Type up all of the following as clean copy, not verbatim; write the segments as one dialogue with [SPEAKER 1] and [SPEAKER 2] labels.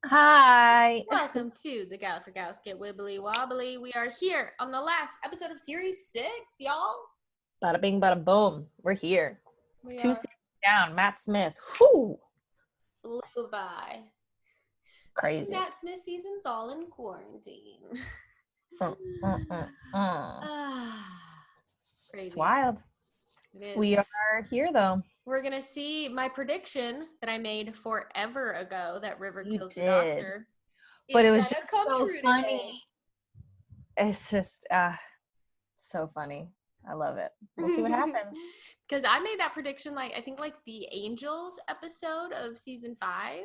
[SPEAKER 1] Hi.
[SPEAKER 2] Welcome to the Gallifrey Gals Get Wibbly Wobbly. We are here on the last episode of Series 6, y'all.
[SPEAKER 1] Bada bing, bada boom. We're here.
[SPEAKER 2] We
[SPEAKER 1] Two
[SPEAKER 2] are
[SPEAKER 1] seasons down. Matt Smith. Whew.
[SPEAKER 2] flew by.
[SPEAKER 1] Crazy.
[SPEAKER 2] Matt Smith seasons all in quarantine. Crazy.
[SPEAKER 1] It's wild.
[SPEAKER 2] It is.
[SPEAKER 1] We are here though.
[SPEAKER 2] We're going to see my prediction that I made forever ago that River
[SPEAKER 1] You
[SPEAKER 2] kills
[SPEAKER 1] did.
[SPEAKER 2] the Doctor.
[SPEAKER 1] But it was
[SPEAKER 2] gonna
[SPEAKER 1] just
[SPEAKER 2] come
[SPEAKER 1] so
[SPEAKER 2] true
[SPEAKER 1] funny.
[SPEAKER 2] today.
[SPEAKER 1] It's just so funny. I love it. We'll see what happens.
[SPEAKER 2] Because I made that prediction I think the Angels episode of season 5.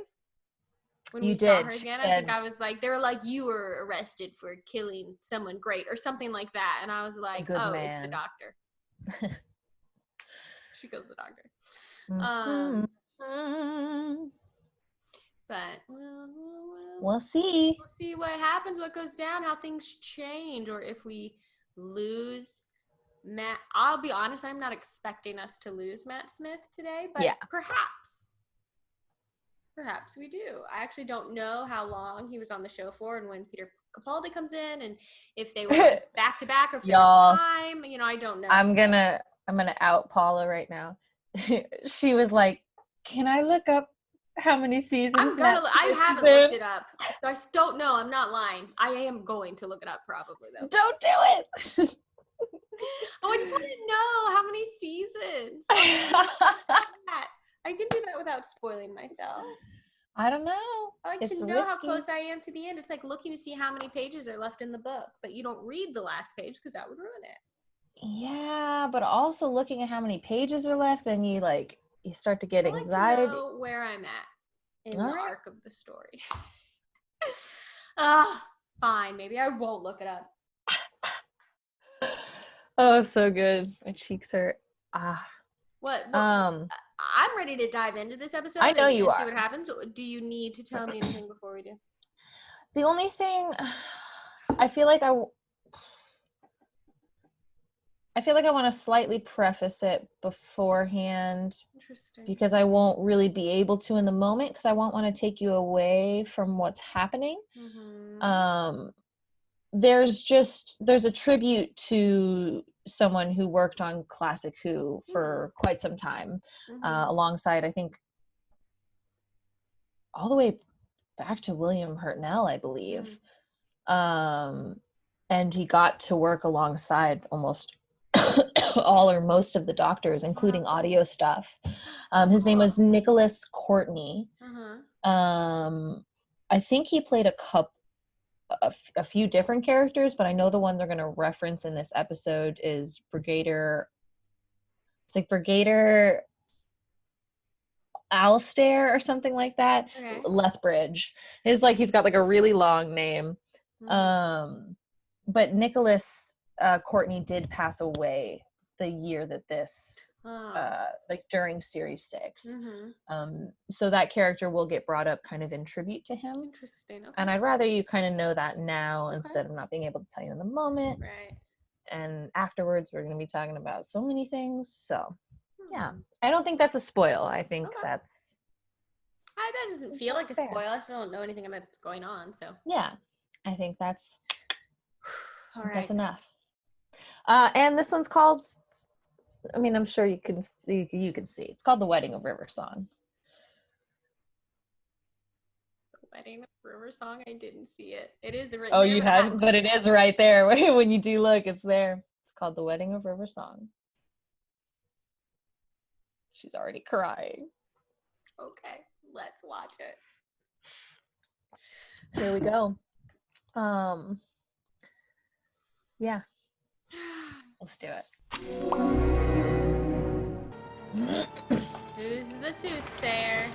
[SPEAKER 2] When we saw her again, I think I was like, they were like, you were arrested for killing someone great or something like that. And I was like, oh,
[SPEAKER 1] man.
[SPEAKER 2] It's the Doctor. She kills the Doctor. But
[SPEAKER 1] we'll see.
[SPEAKER 2] We'll see what happens, what goes down, how things change, or if we lose Matt. I'll be honest, I'm not expecting us to lose Matt Smith today, but perhaps we do. I actually don't know how long he was on the show for and when Peter Capaldi comes in and if they were back to back or if there was time. I don't know.
[SPEAKER 1] I'm gonna out Paula right now. She was like, can I look up how many seasons?
[SPEAKER 2] I haven't looked it up, so I don't know. I'm not lying. I am going to look it up probably though.
[SPEAKER 1] Don't do it.
[SPEAKER 2] I just want to know how many seasons. I can do that without spoiling myself.
[SPEAKER 1] I don't know.
[SPEAKER 2] I like to know how close I am to the end. It's like looking to see how many pages are left in the book, but you don't read the last page because that would ruin it.
[SPEAKER 1] Yeah, but also looking at how many pages are left, then you start to get anxiety.
[SPEAKER 2] I like to know where I'm at in the arc of the story. Fine. Maybe I won't look it up.
[SPEAKER 1] Oh, so good. My cheeks hurt.
[SPEAKER 2] What? I'm ready to dive into this episode.
[SPEAKER 1] I know you are.
[SPEAKER 2] See what happens. Do you need to tell me anything before we do?
[SPEAKER 1] The only thing I feel like I want to slightly preface it beforehand.
[SPEAKER 2] Interesting. Because
[SPEAKER 1] I won't really be able to in the moment because I won't want to take you away from what's happening. Mm-hmm. There's a tribute to someone who worked on Classic Who for quite some time, alongside, I think, all the way back to William Hartnell, I believe. And he got to work alongside almost all or most of the Doctors, including audio stuff. His name was Nicholas Courtney. I think he played a few different characters, but I know the one they're going to reference in this episode is Brigadier Alistair or something like that. Okay. Lethbridge. He's got a really long name. But Nicholas Courtney did pass away the year that this during series 6. So that character will get brought up kind of in tribute to him.
[SPEAKER 2] Interesting. Okay.
[SPEAKER 1] And I'd rather you kind of know that now instead of not being able to tell you in the moment.
[SPEAKER 2] Right.
[SPEAKER 1] And afterwards we're going to be talking about so many things. So yeah, I don't think that's a spoil. I think that
[SPEAKER 2] doesn't feel like a spoil. I still don't know anything that's going on. So
[SPEAKER 1] yeah, I think that's
[SPEAKER 2] all right.
[SPEAKER 1] That's enough. And this one's called, I'm sure you can see. It's called The Wedding of River Song.
[SPEAKER 2] The Wedding of River Song? I didn't see it. It is written.
[SPEAKER 1] Oh, you hadn't? But it is right there. When you do look, it's there. It's called The Wedding of River Song. She's already crying.
[SPEAKER 2] Okay, let's watch it.
[SPEAKER 1] Here we go. Yeah. Let's do it.
[SPEAKER 2] Who's the soothsayer?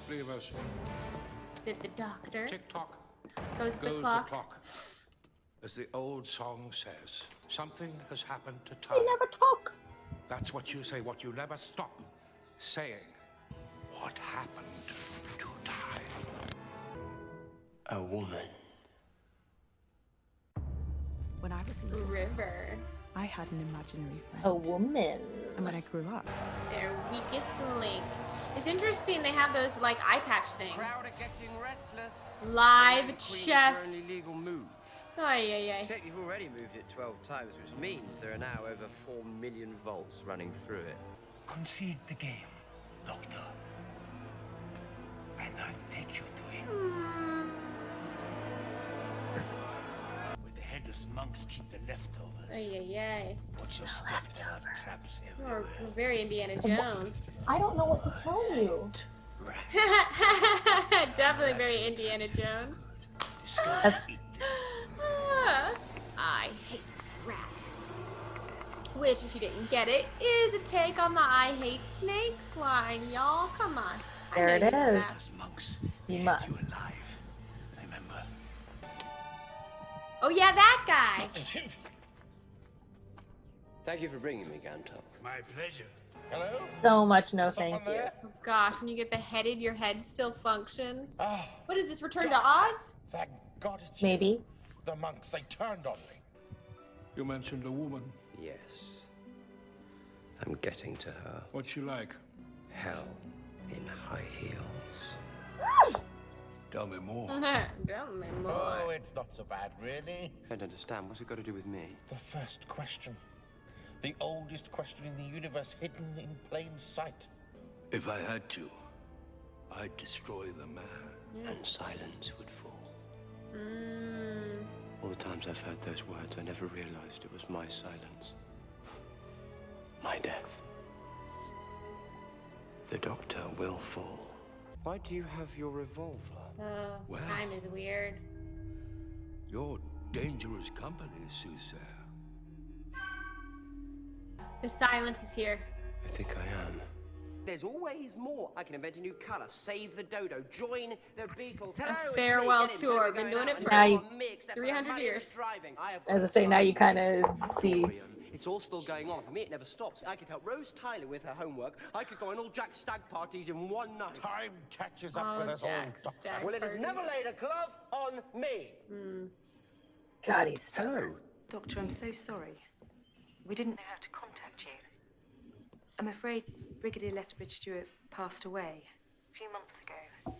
[SPEAKER 3] 3 of us.
[SPEAKER 2] Is it the Doctor?
[SPEAKER 3] Tick-tock.
[SPEAKER 2] Goes the clock.
[SPEAKER 3] As the old song says, something has happened to time.
[SPEAKER 1] You never talk.
[SPEAKER 3] That's what you say, what you never stop saying. What happened to time?
[SPEAKER 4] A woman.
[SPEAKER 5] When I was a little
[SPEAKER 2] River.
[SPEAKER 5] I had an imaginary friend.
[SPEAKER 1] A woman.
[SPEAKER 5] And when I grew up,
[SPEAKER 2] Their weakest link. It's interesting they have those like eye patch things.
[SPEAKER 6] Crowd are getting restless.
[SPEAKER 2] Live chess.
[SPEAKER 6] Only legal move.
[SPEAKER 2] Ay.
[SPEAKER 6] Except you've already moved it 12 times, which means there are now over 4 million volts running through it.
[SPEAKER 4] Concede the game, Doctor. And I'll take you to him. Where the headless monks keep the leftovers.
[SPEAKER 2] Ay.
[SPEAKER 4] Watch your step, there are traps
[SPEAKER 2] We're
[SPEAKER 4] everywhere.
[SPEAKER 2] very Indiana Jones.
[SPEAKER 1] I don't know what to tell you.
[SPEAKER 2] Definitely very Indiana Jones.
[SPEAKER 1] That's
[SPEAKER 2] I hate rats. Which, if you didn't get it, is a take on the I hate snakes line, y'all. Come on.
[SPEAKER 1] there it is.
[SPEAKER 4] Those monks
[SPEAKER 1] You
[SPEAKER 4] ate
[SPEAKER 1] must.
[SPEAKER 4] you alive. Remember?
[SPEAKER 2] Oh yeah, that guy.
[SPEAKER 6] Thank you for bringing me, Gantok.
[SPEAKER 4] My pleasure.
[SPEAKER 7] Hello?
[SPEAKER 1] So much no
[SPEAKER 7] Someone
[SPEAKER 1] thank you.
[SPEAKER 7] there?
[SPEAKER 2] Oh gosh, when you get beheaded, your head still functions.
[SPEAKER 7] Oh,
[SPEAKER 2] What is this, Return to Oz?
[SPEAKER 7] thank God it's you.
[SPEAKER 1] Maybe.
[SPEAKER 7] The monks, they turned on me.
[SPEAKER 3] You mentioned a woman.
[SPEAKER 6] Yes. I'm getting to her.
[SPEAKER 3] What's she like?
[SPEAKER 6] Hell in high heels.
[SPEAKER 3] Tell me more.
[SPEAKER 2] Tell me more.
[SPEAKER 7] Oh, it's not so bad, really.
[SPEAKER 6] I don't understand. What's it got to do with me?
[SPEAKER 7] The first question. The oldest question in the universe, hidden in plain sight.
[SPEAKER 3] If I had to, I'd destroy the man.
[SPEAKER 6] And silence would fall.
[SPEAKER 2] Mm.
[SPEAKER 6] All the times I've heard those words, I never realized it was my silence. My death. The doctor will fall. Why do you have your revolver?
[SPEAKER 2] Oh,
[SPEAKER 3] Wow.
[SPEAKER 2] time is weird.
[SPEAKER 3] You're dangerous company, Suzanne.
[SPEAKER 2] The silence is here.
[SPEAKER 6] I think I am.
[SPEAKER 8] There's always more. I can invent a new color, save the dodo, join the Beatles.
[SPEAKER 2] A
[SPEAKER 8] Hello, it's me,
[SPEAKER 2] farewell
[SPEAKER 8] get in,
[SPEAKER 2] tour.
[SPEAKER 8] where we're
[SPEAKER 2] Been
[SPEAKER 8] going
[SPEAKER 2] doing it
[SPEAKER 8] out.
[SPEAKER 2] for
[SPEAKER 1] Now you-
[SPEAKER 2] 300
[SPEAKER 8] money
[SPEAKER 2] years.
[SPEAKER 8] that's driving. I have
[SPEAKER 1] As I say, now you kind of see.
[SPEAKER 8] It's all still going on. For me, it never stops. I could help Rose Tyler with her homework. I could go on all Jack's stag parties in one night.
[SPEAKER 7] Time catches up
[SPEAKER 2] Oh,
[SPEAKER 7] with us all,
[SPEAKER 2] Jack's
[SPEAKER 7] Doctor.
[SPEAKER 2] stag
[SPEAKER 8] Well, it has
[SPEAKER 2] parties.
[SPEAKER 8] never laid a glove on me.
[SPEAKER 1] God, he's
[SPEAKER 6] Hello.
[SPEAKER 5] Doctor, I'm so sorry. We didn't know how to contact you. I'm afraid Brigadier Lethbridge Stewart passed away a few months ago.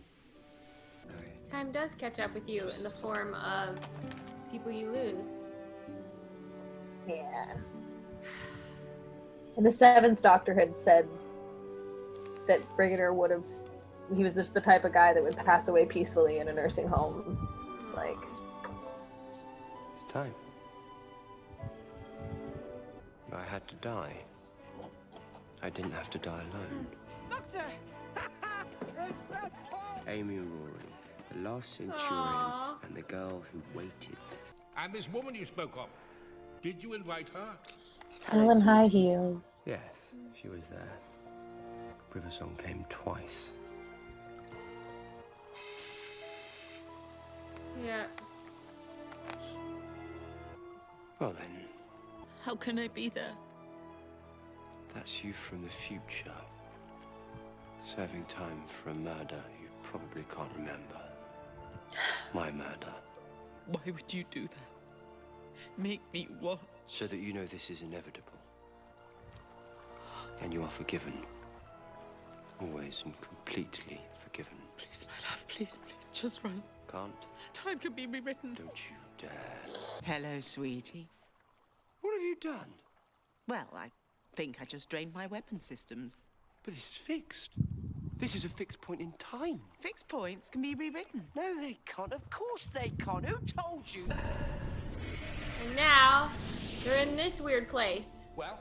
[SPEAKER 2] Time does catch up with you in the form of people you lose.
[SPEAKER 1] yeah. And the seventh Doctor had said that Brigadier would have. He was just the type of guy that would pass away peacefully in a nursing home. Like,
[SPEAKER 6] It's time. I had to die. I didn't have to die alone.
[SPEAKER 5] Doctor!
[SPEAKER 6] Amy Rory, the last centurion,
[SPEAKER 2] Aww.
[SPEAKER 6] and the girl who waited.
[SPEAKER 3] And this woman you spoke of, did you invite her?
[SPEAKER 1] Helen High Heels.
[SPEAKER 6] Yes, she was there. Riversong came twice.
[SPEAKER 2] Yeah.
[SPEAKER 6] Well then,
[SPEAKER 5] How can I be there?
[SPEAKER 6] that's you from the future. Serving time for a murder you probably can't remember. My murder.
[SPEAKER 5] Why would you do that? Make me watch.
[SPEAKER 6] So that you know this is inevitable. And you are forgiven. Always and completely forgiven.
[SPEAKER 5] Please, my love, please, just run.
[SPEAKER 6] Can't?
[SPEAKER 5] Time can be rewritten.
[SPEAKER 6] Don't you dare.
[SPEAKER 5] Hello, sweetie.
[SPEAKER 6] What have you done?
[SPEAKER 5] Well, I think I just drained my weapon systems.
[SPEAKER 6] But this is fixed. This is a fixed point in time.
[SPEAKER 5] Fixed points can be rewritten.
[SPEAKER 8] No, they can't. Of course they can't. Who told you?
[SPEAKER 2] And now, you're in this weird place.
[SPEAKER 3] Well,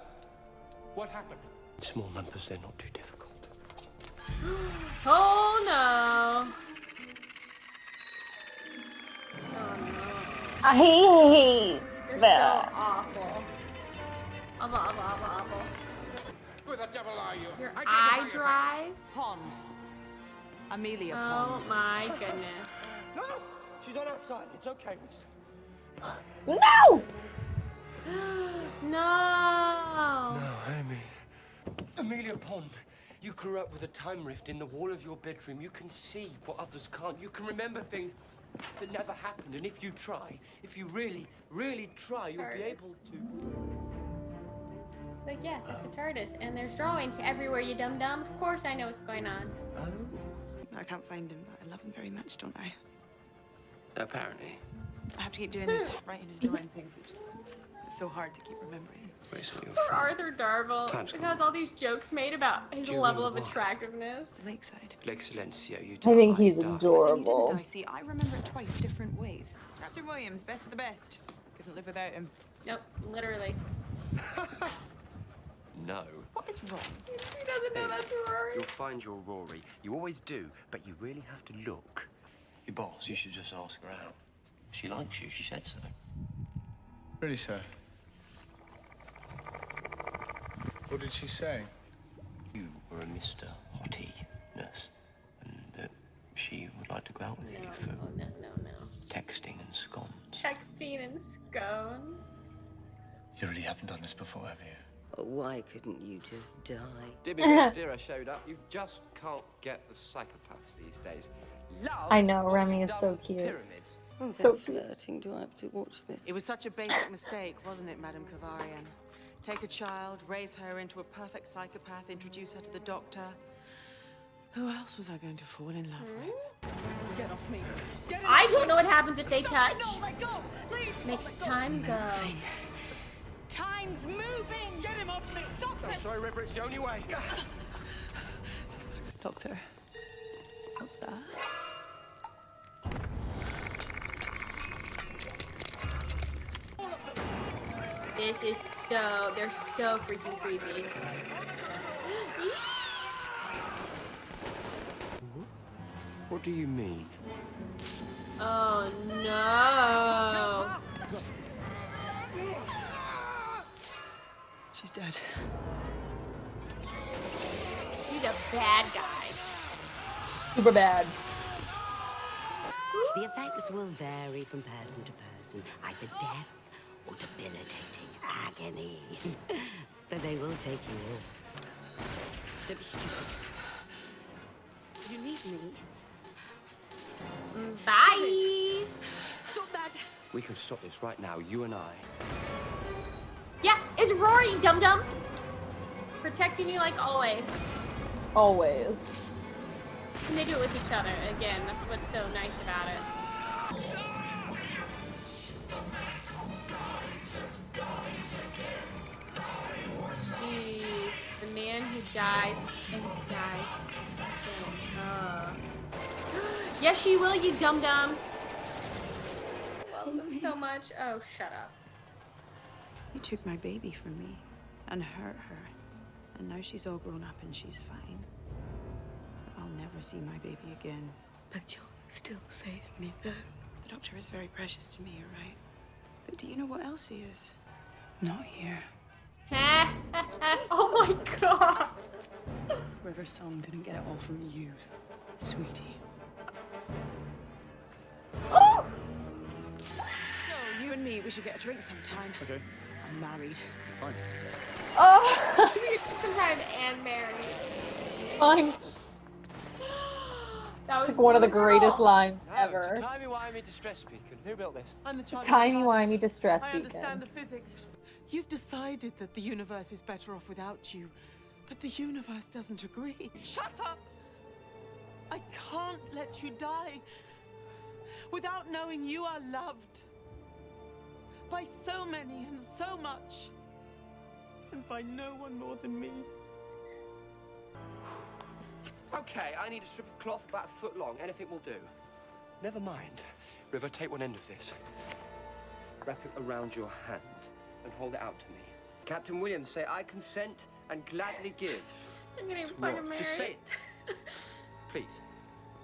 [SPEAKER 3] what happened?
[SPEAKER 6] In small numbers, they're not too difficult.
[SPEAKER 2] Oh no. Oh no.
[SPEAKER 1] I hate
[SPEAKER 2] You're so
[SPEAKER 1] that.
[SPEAKER 2] awful. Awful.
[SPEAKER 3] Who the devil are you?
[SPEAKER 2] Your
[SPEAKER 3] Identify
[SPEAKER 2] eye
[SPEAKER 3] yourself.
[SPEAKER 2] drives?
[SPEAKER 5] Pond. Amelia
[SPEAKER 2] Oh
[SPEAKER 5] Pond.
[SPEAKER 2] my goodness.
[SPEAKER 8] No, she's on our side. It's okay, Winston.
[SPEAKER 1] No!
[SPEAKER 2] No.
[SPEAKER 6] No, Amy. Amelia Pond, you grew up with a time rift in the wall of your bedroom. You can see what others can't. You can remember things that never happened. And if you try, if you really, really try, you'll be able to.
[SPEAKER 2] Like, yeah, it's a TARDIS, and there's drawings everywhere, you dum-dum. Of course I know what's going on.
[SPEAKER 5] Oh. I can't find him, but I love him very much, don't I?
[SPEAKER 8] Apparently.
[SPEAKER 5] I have to keep doing this, writing and drawing things. It's so hard to keep remembering.
[SPEAKER 2] Poor Arthur Darvill. He has all these jokes made about his level of attractiveness.
[SPEAKER 5] Lakeside.
[SPEAKER 8] L'excellentia, you
[SPEAKER 1] I think he's
[SPEAKER 5] You
[SPEAKER 1] adorable.
[SPEAKER 5] didn't, I see. I remember it twice different ways. Captain Williams, best of the best. Couldn't live without him.
[SPEAKER 2] Nope, literally.
[SPEAKER 8] No.
[SPEAKER 5] What is wrong?
[SPEAKER 2] He doesn't know that's Rory.
[SPEAKER 8] You'll find your Rory. You always do, but you really have to look.
[SPEAKER 6] Your boss, you should just ask her out.
[SPEAKER 8] She likes you, she said so.
[SPEAKER 9] Really, sir? What did she say?
[SPEAKER 8] You were a Mr. Hottie-ness, and that she would like to go out with you for
[SPEAKER 2] no.
[SPEAKER 8] texting and scones.
[SPEAKER 2] Texting and scones.
[SPEAKER 9] You really haven't done this before, have you?
[SPEAKER 10] Oh, why couldn't you just die?
[SPEAKER 8] Debbie Dear showed up. You just can't get the psychopaths these days. Love
[SPEAKER 1] I know, Remy is so cute.
[SPEAKER 8] Pyramids.
[SPEAKER 10] Oh,
[SPEAKER 1] So
[SPEAKER 10] that flirting. Do I have to watch this?
[SPEAKER 5] It was such a basic mistake, wasn't it, Madame Kavarian? Take a child, raise her into a perfect psychopath, introduce her to the doctor. Who else was I going to fall in love with? Get off me.
[SPEAKER 2] I don't know what happens if they touch.
[SPEAKER 5] No, let go! Please!
[SPEAKER 2] Makes time go.
[SPEAKER 5] Time's moving! Get him off me! Doctor!
[SPEAKER 8] I'm sorry, River, it's the only way.
[SPEAKER 5] Doctor, what's that?
[SPEAKER 2] This is so, they're so freaking creepy.
[SPEAKER 8] What do you mean?
[SPEAKER 2] Oh no.
[SPEAKER 5] She's dead.
[SPEAKER 2] He's a bad guy.
[SPEAKER 1] Super bad.
[SPEAKER 10] The effects will vary from person to person, either death or debilitating agony. But they will take you all. Don't be stupid. You need me.
[SPEAKER 2] Bye.
[SPEAKER 5] Stop that!
[SPEAKER 8] We can stop this right now, you and I.
[SPEAKER 2] Yeah, it's Rory, dum-dum. Protecting you like always.
[SPEAKER 1] Always.
[SPEAKER 2] And they do it with each other. Again, that's what's so nice about it. Jeez, the man who dies and dies again. Yes, she will, you dum-dums. Love them so much. Oh, shut up.
[SPEAKER 5] You took my baby from me and hurt her. And now she's all grown up and she's fine. But I'll never see my baby again. But you'll still save me, though. The doctor is very precious to me, you're right. But do you know what else he is? Not here.
[SPEAKER 2] Oh my god.
[SPEAKER 5] River Song didn't get it all from you, sweetie.
[SPEAKER 1] Oh!
[SPEAKER 5] So, you and me, we should get a drink sometime.
[SPEAKER 9] Okay.
[SPEAKER 5] I'm married.
[SPEAKER 9] Fine.
[SPEAKER 1] Oh!
[SPEAKER 2] Sometime and married.
[SPEAKER 1] Fine.
[SPEAKER 2] That was
[SPEAKER 1] Like one of the
[SPEAKER 2] brutal.
[SPEAKER 1] greatest lines
[SPEAKER 8] Oh,
[SPEAKER 1] ever.
[SPEAKER 8] it's a timey-wimey distress beacon. Who built this?
[SPEAKER 5] I'm the child.
[SPEAKER 1] Timey-wimey distress
[SPEAKER 5] I understand
[SPEAKER 1] beacon.
[SPEAKER 5] the physics. You've decided that the universe is better off without you, but the universe doesn't agree. Shut up! I can't let you die without knowing you are loved by so many and so much, and by no one more than me.
[SPEAKER 8] Okay, I need a strip of cloth about a foot long. Anything will do. Never mind. River, take one end of this. Wrap it around your hand and hold it out to me. Captain Williams, say, I consent and gladly give.
[SPEAKER 2] I'm getting fucking married.
[SPEAKER 8] Just say it. Please.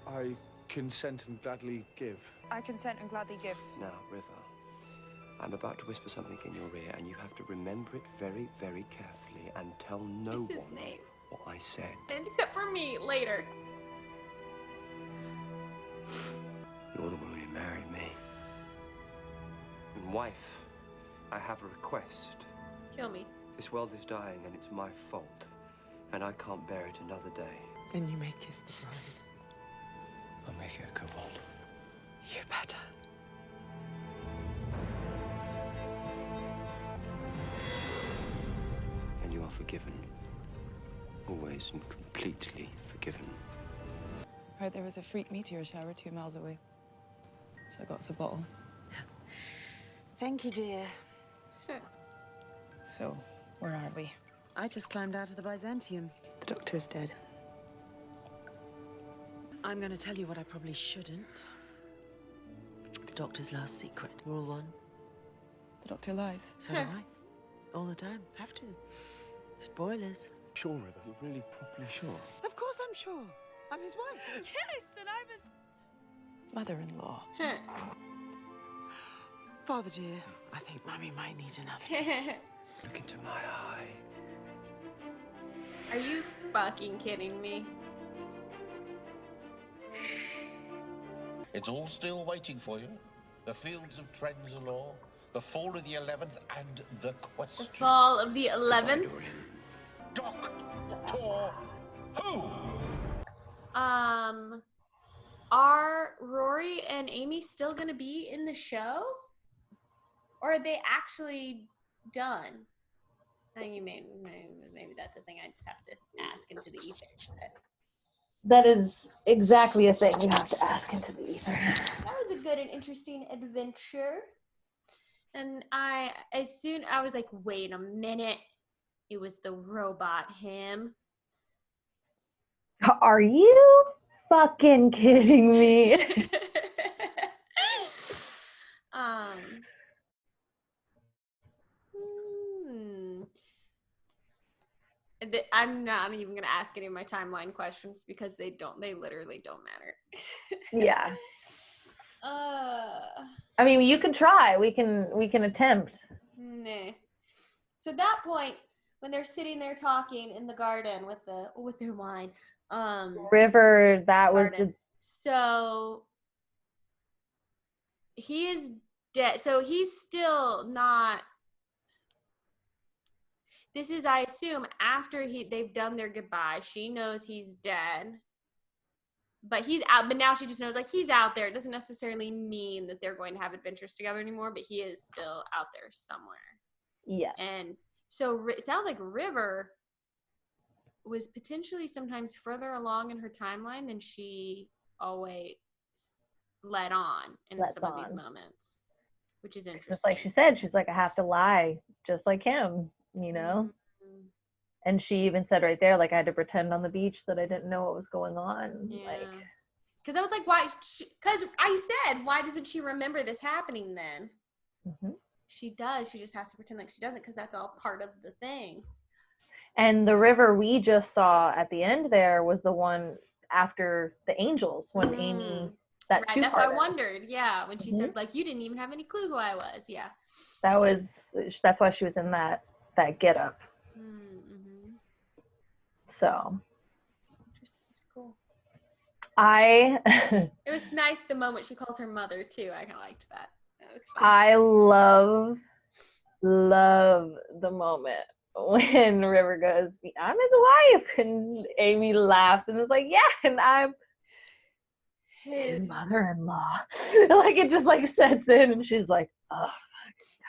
[SPEAKER 9] I consent and gladly give.
[SPEAKER 5] I consent and gladly give.
[SPEAKER 8] Now, River, I'm about to whisper something in your ear, and you have to remember it very, very carefully and tell no
[SPEAKER 2] What's his
[SPEAKER 8] one
[SPEAKER 2] name?
[SPEAKER 8] what I said.
[SPEAKER 2] And except for me, later.
[SPEAKER 8] You're the woman who married me. And wife, I have a request.
[SPEAKER 2] Kill me.
[SPEAKER 8] This world is dying, and it's my fault. And I can't bear it another day.
[SPEAKER 5] Then you may kiss the bride.
[SPEAKER 6] I'll make it a good one.
[SPEAKER 5] You better.
[SPEAKER 8] And you forgiven. Always and completely forgiven.
[SPEAKER 5] Right, there was a freak meteor shower 2 miles away. So I got us a bottle. Thank you, dear. So, where are we? I just climbed out of the Byzantium. The doctor is dead. I'm going to tell you what I probably shouldn't. The doctor's last secret. Rule 1. The doctor lies. So do I. All the time. Have to. Spoilers.
[SPEAKER 8] Sure, River, you're really properly sure.
[SPEAKER 5] Of course I'm sure. I'm his wife. Yes, and I'm his mother-in-law. Father dear, I think Mummy might need another.
[SPEAKER 8] Look into my eye.
[SPEAKER 2] Are you fucking kidding me?
[SPEAKER 7] It's all still waiting for you. The fields of Trenzalore, the fall of the 11th, and the question.
[SPEAKER 2] The fall of the 11th?
[SPEAKER 7] Doctor Who?
[SPEAKER 2] Are Rory and Amy still gonna be in the show? Or are they actually done? I think maybe that's a thing I just have to ask into the ether.
[SPEAKER 1] That is exactly a thing you have to ask into the ether.
[SPEAKER 2] That was a good and interesting adventure. And I was like, wait a minute. It was the robot him.
[SPEAKER 1] Are you fucking kidding me?
[SPEAKER 2] I'm not even gonna ask any of my timeline questions because they literally don't matter.
[SPEAKER 1] Yeah. I mean, you can try. We can attempt.
[SPEAKER 2] Nah. So at that point, when they're sitting there talking in the garden with their wine,
[SPEAKER 1] River, that
[SPEAKER 2] garden.
[SPEAKER 1] was the.
[SPEAKER 2] So he is dead. So he's still not. This is, I assume, after they've done their goodbye. She knows he's dead. But he's out. But now she just knows, like, he's out there. It doesn't necessarily mean that they're going to have adventures together anymore, but he is still out there somewhere.
[SPEAKER 1] Yes.
[SPEAKER 2] And so it sounds like River was potentially sometimes further along in her timeline than she always let on in some of these moments, which is interesting.
[SPEAKER 1] Just like she said, she's like, I have to lie just like him, you know? Mm-hmm. And she even said right there, like, I had to pretend on the beach that I didn't know what was going on.
[SPEAKER 2] Yeah.
[SPEAKER 1] Like,
[SPEAKER 2] because I was like, why? Because I said, why doesn't she remember this happening then?
[SPEAKER 1] Mm-hmm.
[SPEAKER 2] She does. She just has to pretend like she doesn't because that's all part of the thing.
[SPEAKER 1] And the River we just saw at the end there was the one after the angels when Amy, that
[SPEAKER 2] right, that's what I wondered. Yeah, when she said, like, you didn't even have any clue who I was. Yeah.
[SPEAKER 1] That's why she was in that get up.
[SPEAKER 2] Mm-hmm.
[SPEAKER 1] So.
[SPEAKER 2] Cool.
[SPEAKER 1] It
[SPEAKER 2] was nice the moment she calls her mother too. I kind of liked that. That was fun.
[SPEAKER 1] I love the moment when River goes, I'm his wife, and Amy laughs and is like, yeah, and I'm his mother-in-law. Like, it just like sets in, and she's like, oh,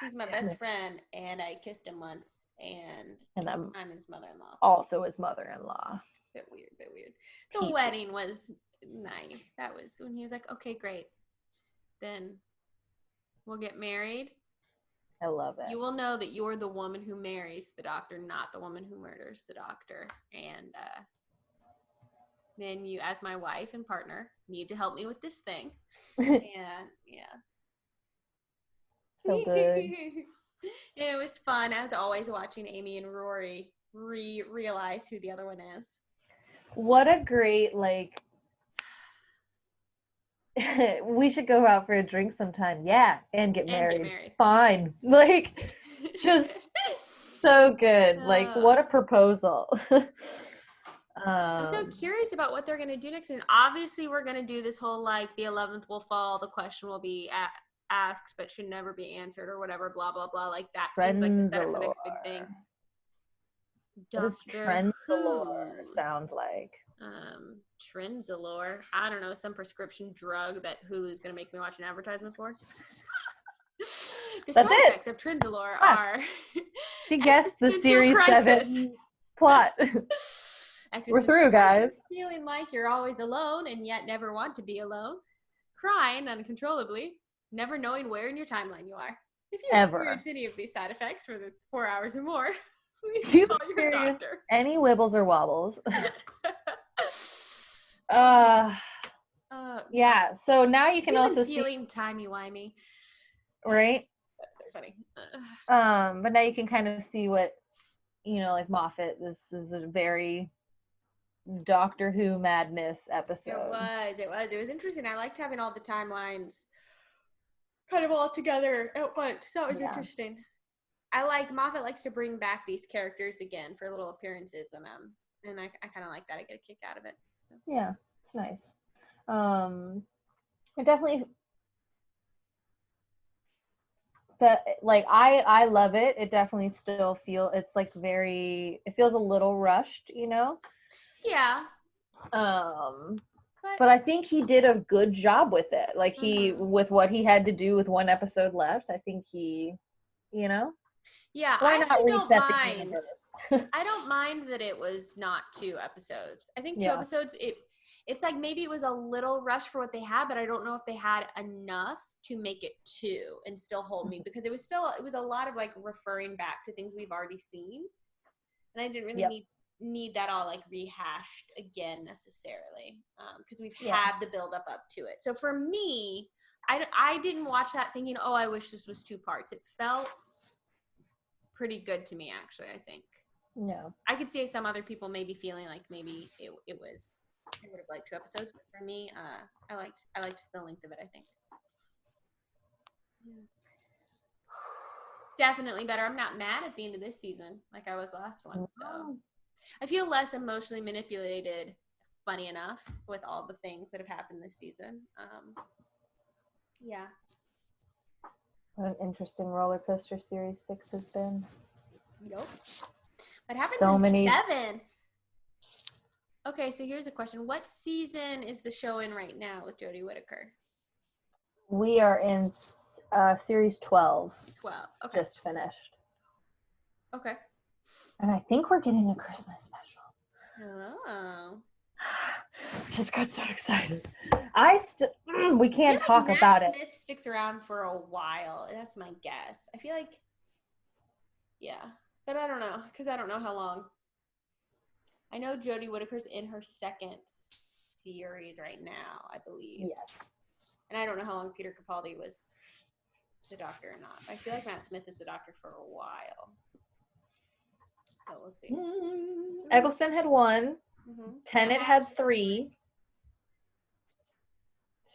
[SPEAKER 2] he's my best friend, and I kissed him once, and I'm his mother-in-law.
[SPEAKER 1] Also his mother-in-law.
[SPEAKER 2] Bit weird. The wedding was nice. That was when he was like, okay, great. Then we'll get married.
[SPEAKER 1] I love it.
[SPEAKER 2] You will know that you're the woman who marries the doctor, not the woman who murders the doctor. And then you, as my wife and partner, need to help me with this thing. And yeah.
[SPEAKER 1] So good.
[SPEAKER 2] And it was fun, as always, watching Amy and Rory realize who the other one is.
[SPEAKER 1] What a great, like, we should go out for a drink sometime. Yeah, and get married. Fine. Like, just so good. Like, what a proposal.
[SPEAKER 2] I'm so curious about what they're going to do next. And obviously, we're going to do this whole, like, the 11th will fall, the question will be asked but should never be answered or whatever, blah, blah, blah. Like, that seems like the setup for the next big thing.
[SPEAKER 1] Doctor Who sound like?
[SPEAKER 2] Trenzalore. I don't know, some prescription drug that Hulu's gonna make me watch an advertisement for. The side effects of Trenzalore are
[SPEAKER 1] she guessed the Series 7 Plot. We're through, guys.
[SPEAKER 2] Feeling like you're always alone and yet never want to be alone. Crying uncontrollably, never knowing where in your timeline you are. If you experience any of these side effects for the 4 hours or more, please call your doctor.
[SPEAKER 1] Any wibbles or wobbles. Yeah, so now you can also
[SPEAKER 2] feeling timey wimey.
[SPEAKER 1] Right?
[SPEAKER 2] That's so funny.
[SPEAKER 1] But now you can kind of see what, you know, like Moffat, this is a very Doctor Who madness episode.
[SPEAKER 2] It was interesting. I liked having all the timelines kind of all together at once. That was interesting. Moffat likes to bring back these characters again for little appearances, and I kind of like that. I get a kick out of it.
[SPEAKER 1] Yeah, it's nice. I definitely that like I love it. It definitely still it's like it feels a little rushed, you know?
[SPEAKER 2] Yeah.
[SPEAKER 1] But I think he did a good job with it. Like with what he had to do with one episode left, I think he, you know?
[SPEAKER 2] Yeah, I actually don't mind. I don't mind that it was not 2 episodes. I think 2 episodes, it's like maybe it was a little rushed for what they had, but I don't know if they had enough to make it 2 and still hold me, because it was a lot of like referring back to things we've already seen. And I didn't really need that all like rehashed again necessarily, because we've had the build up to it. So for me, I didn't watch that thinking, oh, I wish this was 2 parts. It felt pretty good to me, actually. I think I could see some other people maybe feeling like maybe it was, I would have liked 2 episodes, but for me, I liked the length of it. I think definitely better. I'm not mad at the end of this season like I was last one, so I feel less emotionally manipulated, funny enough, with all the things that have happened this season.
[SPEAKER 1] What an interesting roller coaster Series 6 has been.
[SPEAKER 2] Yep. What happens in 7? Okay, so here's a question. What season is the show in right now with Jodie Whittaker?
[SPEAKER 1] We are in Series 12.
[SPEAKER 2] 12, okay.
[SPEAKER 1] Just finished.
[SPEAKER 2] Okay.
[SPEAKER 1] And I think we're getting a Christmas special.
[SPEAKER 2] Oh.
[SPEAKER 1] Just got so excited. We can't talk
[SPEAKER 2] like
[SPEAKER 1] about
[SPEAKER 2] Matt Smith sticks around for a while. That's my guess. I feel like, but I don't know, because I don't know how long. I know Jodie Whittaker's in her 2nd series right now, I believe.
[SPEAKER 1] Yes.
[SPEAKER 2] And I don't know how long Peter Capaldi was the Doctor or not. I feel like Matt Smith is the Doctor for a while. So we'll see.
[SPEAKER 1] Eccleston had 1. Tennant had 3.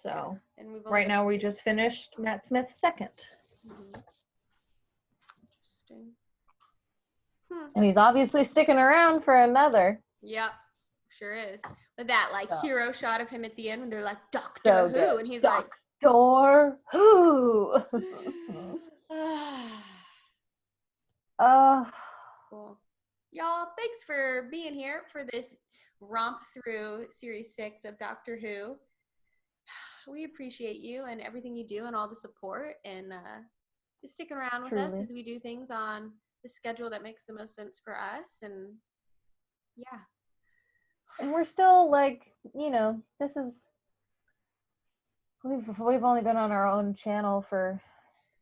[SPEAKER 1] So right now we just finished Matt Smith's 2nd.
[SPEAKER 2] Interesting.
[SPEAKER 1] And he's obviously sticking around for another.
[SPEAKER 2] Yep, sure is. With that hero shot of him at the end when they're like, Doctor Who, and he's like,
[SPEAKER 1] Doctor Who.
[SPEAKER 2] Cool. Y'all, thanks for being here for this romp through Series 6 of Doctor Who. We appreciate you and everything you do and all the support, and just sticking around with us as we do things on the schedule that makes the most sense for us. And
[SPEAKER 1] and we're still like, you know, we've only been on our own channel for,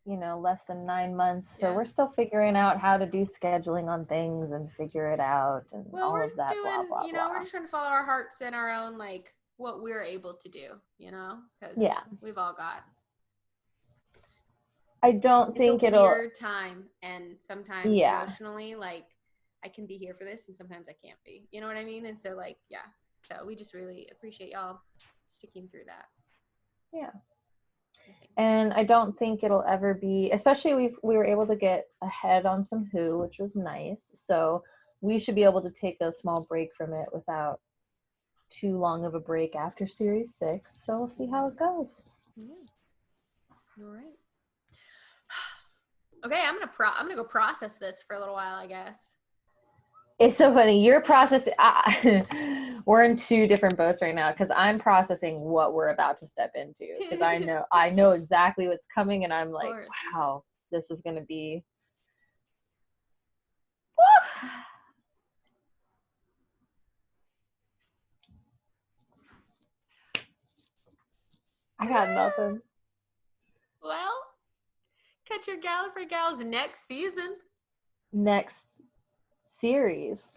[SPEAKER 1] you know, less than 9 months, so we're still figuring out how to do scheduling on things and figure it out and all of that. Blah, blah,
[SPEAKER 2] you know, we're just trying to follow our hearts and our own, like, what we're able to do, you know, because we've all got.
[SPEAKER 1] I don't think
[SPEAKER 2] it's a weird time, and sometimes emotionally, like, I can be here for this and sometimes I can't be, you know what I mean? And so, like, so we just really appreciate y'all sticking through that.
[SPEAKER 1] And I don't think it'll ever be, especially we were able to get ahead on some Who, which was nice, so we should be able to take a small break from it without too long of a break after Series 6, so we'll see how it goes.
[SPEAKER 2] All right. Okay, I'm gonna go process this for a little while, I guess.
[SPEAKER 1] It's so funny. You're processing. We're in 2 different boats right now, because I'm processing what we're about to step into, because I know exactly what's coming, and I'm like, wow, this is gonna be. I got nothing.
[SPEAKER 2] Well, catch your Gallifrey gals next season.
[SPEAKER 1] Next series.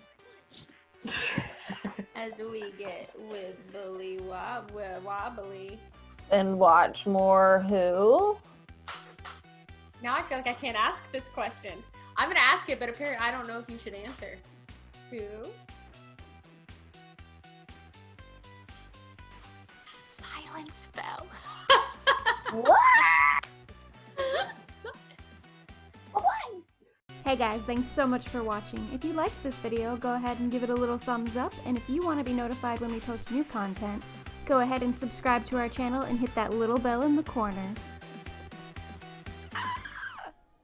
[SPEAKER 2] As we get Wibbly Wobbly.
[SPEAKER 1] And watch more who?
[SPEAKER 2] Now I feel like I can't ask this question. I'm going to ask it, but apparently I don't know if you should answer. Who? Silence fell.
[SPEAKER 1] What?
[SPEAKER 11] Hey guys, thanks so much for watching. If you liked this video, go ahead and give it a little thumbs up, and if you want to be notified when we post new content, go ahead and subscribe to our channel and hit that little bell in the corner.